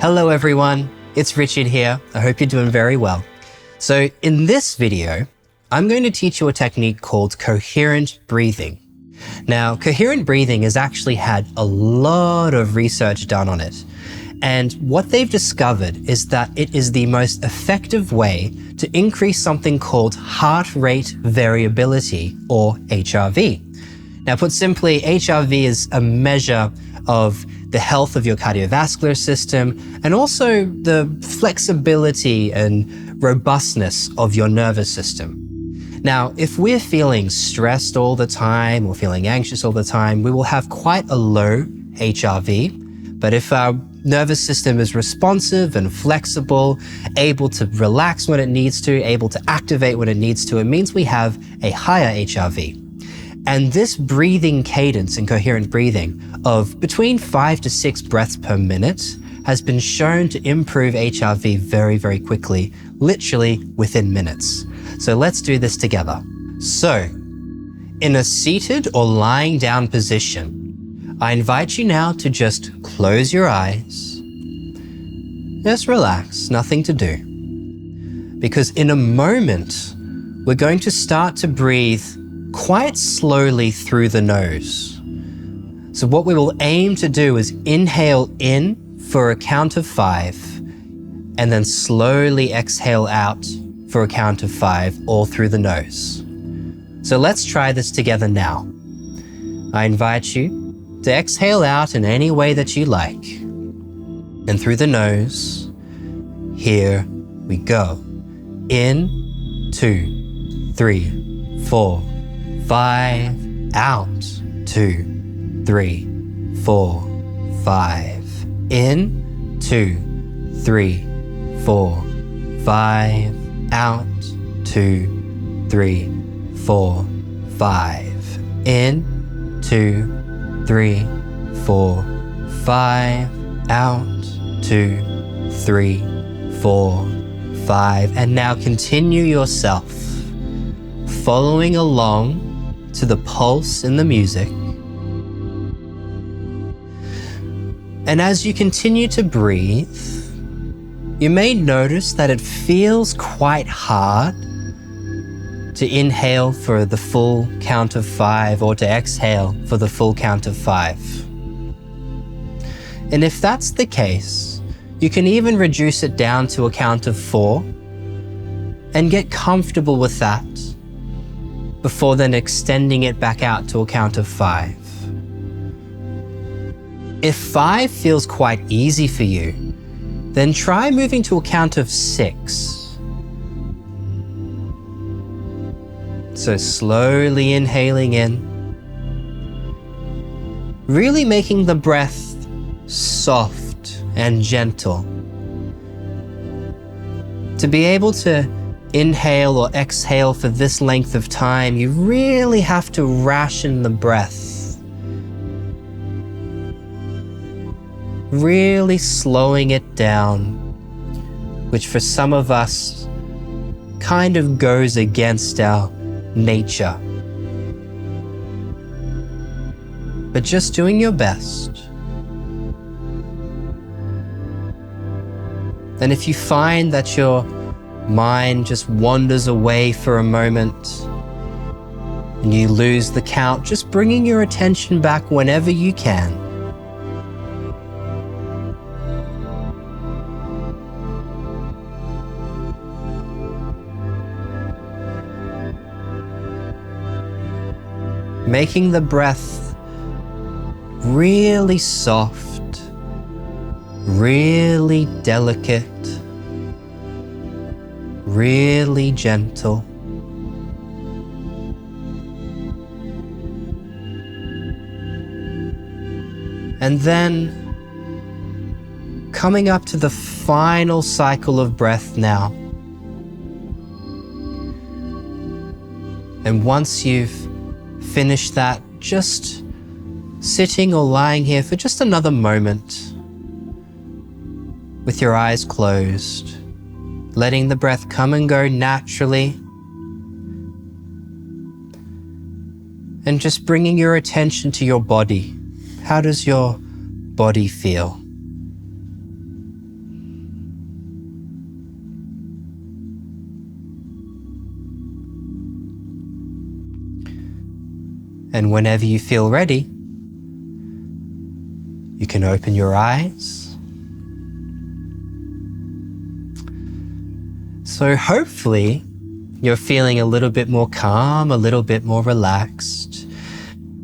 Hello everyone, it's Richard here. I hope you're doing very well. So in this video, I'm going to teach you a technique called coherent breathing. Now, coherent breathing has actually had a lot of research done on it. And what they've discovered is that it is the most effective way to increase something called heart rate variability, or HRV. Now, put simply, HRV is a measure of the health of your cardiovascular system and also the flexibility and robustness of your nervous system. Now, if we're feeling stressed all the time or feeling anxious all the time, we will have quite a low HRV. But if our nervous system is responsive and flexible, able to relax when it needs to, able to activate when it needs to, it means we have a higher HRV. And this breathing cadence in coherent breathing of between 5 to 6 breaths per minute has been shown to improve HRV very, very quickly, literally within minutes. So let's do this together. So, in a seated or lying down position, I invite you now to just close your eyes. Just relax, nothing to do. Because in a moment, we're going to start to breathe quite slowly through the nose. So what we will aim to do is inhale in for a count of 5 and then slowly exhale out for a count of 5 all through the nose. So let's try this together now. I invite you to exhale out in any way that you like. And through the nose, here we go. In, 2, 3, 4, 5, out, 2, 3, 4, 5, in, 2, 3, 4, 5, out, 2, 3, 4, 5, in, 2, 3, 4, 5, out, 2, 3, 4, 5, and now continue yourself, following along to the pulse in the music. And as you continue to breathe, you may notice that it feels quite hard to inhale for the full count of 5 or to exhale for the full count of 5. And if that's the case, you can even reduce it down to a count of 4 and get comfortable with that before then extending it back out to a count of 5. If 5 feels quite easy for you, then try moving to a count of 6. So slowly inhaling in, really making the breath soft and gentle. To be able to inhale or exhale for this length of time, you really have to ration the breath. Really slowing it down, which for some of us kind of goes against our nature. But just doing your best. And if you find that your mind just wanders away for a moment and you lose the count, just bringing your attention back whenever you can. Making the breath really soft, really delicate, really gentle. And then coming up to the final cycle of breath now. And once you've finished that, just sitting or lying here for just another moment with your eyes closed, letting the breath come and go naturally, and just bringing your attention to your body. How does your body feel? And whenever you feel ready, you can open your eyes. So hopefully you're feeling a little bit more calm, a little bit more relaxed.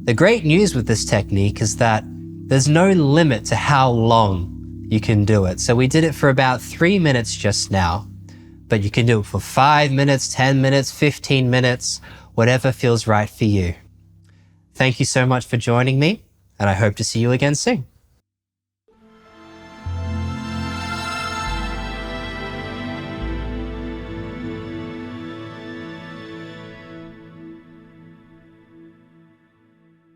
The great news with this technique is that there's no limit to how long you can do it. So we did it for about 3 minutes just now, but you can do it for 5 minutes, 10 minutes, 15 minutes, whatever feels right for you. Thank you so much for joining me, and I hope to see you again soon.